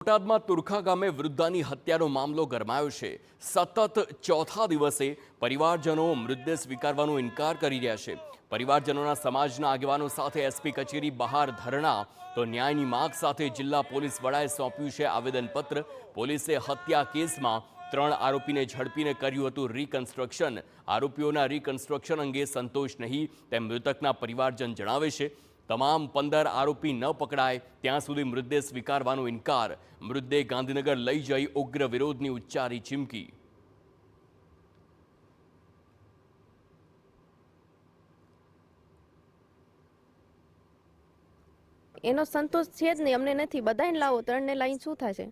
બોટાદમાં તુરખા ગામે વૃદ્ધાની હત્યાનો મામલો ગરમાયો છે। સતત ચોથા દિવસે પરિવારજનો મૃતદેહ સ્વીકારવાનો ઇનકાર કરી રહ્યા છે। પરિવારજનોના સમાજના આગેવાનો સાથે એસપી કચેરી બહાર ધરણા તો ન્યાયની માંગ સાથે જિલ્લા પોલીસ વડાએ સોંપ્યું છે આવેદનપત્ર। પોલીસે હત્યા કેસમાં 3 આરોપીને ઝડપીને કર્યું હતું રીકન્સ્ટ્રક્શન। આરોપીઓના રીકન્સ્ટ્રક્શન અંગે સંતોષ નહીં તેમ મૃતકના પરિવારજન જણાવે છે। તમામ 15 આરોપી ન પકડાય ત્યાં સુધી મૃતદેહ સ્વીકારવાનો ઇનકાર। મૃતદેહ ગાંધીનગર લઈ જઈ ઉગ્ર વિરોધની ઉચ્ચારી ચીમકી। એનો સંતોષ છે જ નહીં, અમને નથી। બધાને લાવો, 3ને લઈને શું થશે?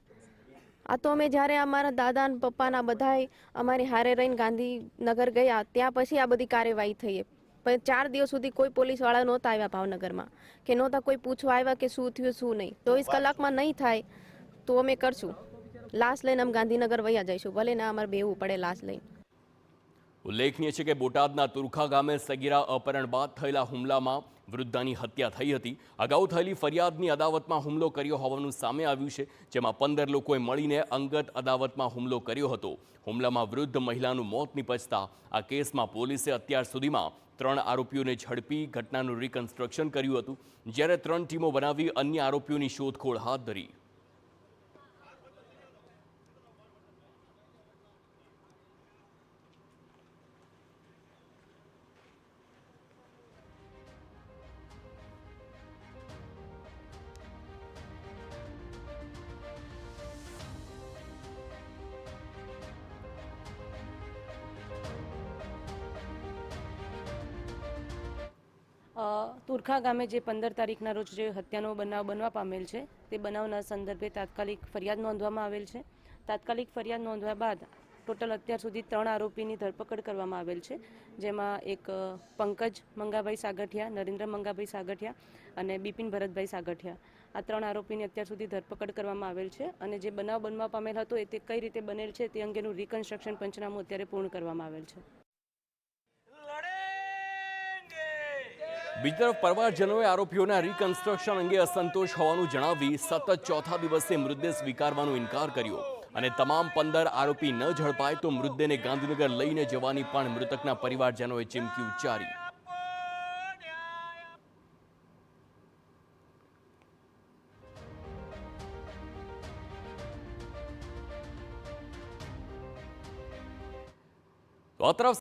આ તો અમે જ્યારે અમારા દાદા ને પપ્પાના બધાય અમારી હારે રહીને ગાંધીનગર ગયા ત્યાં પછી આ બધી કાર્યવાહી થઈ। પણ 4 દિવસ સુધી કોઈ પોલીસવાળા નહોતા આવ્યા ભાવનગરમાં, કે નહોતા કોઈ પૂછવા આવ્યા કે શું થયું શું નહીં। 24 કલાકમાં નહીં થાય તો અમે કરશું, લાશ લઈને અમે ગાંધીનગર વયા જઈશું, ભલે ને અમારે બેવું પડે લાશ લઈને। ઉલ્લેખનીય છે કે બોટાદના તુરખા ગામે સગીરા અપહરણ બાદ થયેલા હુમલામાં વૃદ્ધાની હત્યા થઈ હતી। અગાઉ થયેલી ફરિયાદની અદાવતમાં હુમલો કર્યો હોવાનું સામે આવ્યું છે, જેમાં 15 લોકોએ મળીને અંગત અદાવતમાં હુમલો કર્યો હતો। હુમલામાં વૃદ્ધ મહિલાનું મોત નિપજતા આ કેસમાં પોલીસે અત્યાર સુધીમાં 3 આરોપીઓને ઝડપી ઘટનાનું રીકન્સ્ટ્રક્શન કર્યું હતું, જ્યારે 3 ટીમો બનાવી અન્ય આરોપીઓની શોધખોળ હાથ ધરી। તુરખા ગામે જે 15 તારીખના રોજ જે હત્યાનો બનાવ બનવા પામેલ છે તે બનાવના સંદર્ભે તાત્કાલિક ફરિયાદ નોંધવામાં આવેલ છે। તાત્કાલિક ફરિયાદ નોંધવા બાદ ટોટલ અત્યાર સુધી 3 આરોપીની ધરપકડ કરવામાં આવેલ છે, જેમાં એક પંકજ મંગાભાઈ સાગઠિયા, નરેન્દ્ર મંગાભાઈ સાગઠિયા અને બિપિન ભરતભાઈ સાગઠિયા, આ 3 આરોપીની અત્યાર સુધી ધરપકડ કરવામાં આવેલ છે। અને જે બનાવ બનવા પામેલ હતો એ તે કઈ રીતે બનેલ છે તે અંગેનું રિકન્સ્ટ્રક્શન પંચનામું અત્યારે પૂર્ણ કરવામાં આવેલ છે। બીજી તરફ પરિવારજનોએ આરોપીઓના રીકન્સ્ટ્રક્શન અંગે અસંતોષ હોવાનું જણાવી સતત ચોથા દિવસે મૃતદેહ સ્વીકારવાનો ઇનકાર કર્યો અને તમામ 15 આરોપી ન ઝડપાય તો મૃતદેહને ગાંધીનગર લઈને જવાની પણ મૃતકના પરિવારજનોએ ચીમકી ઉચ્ચારી। તો આ તરફ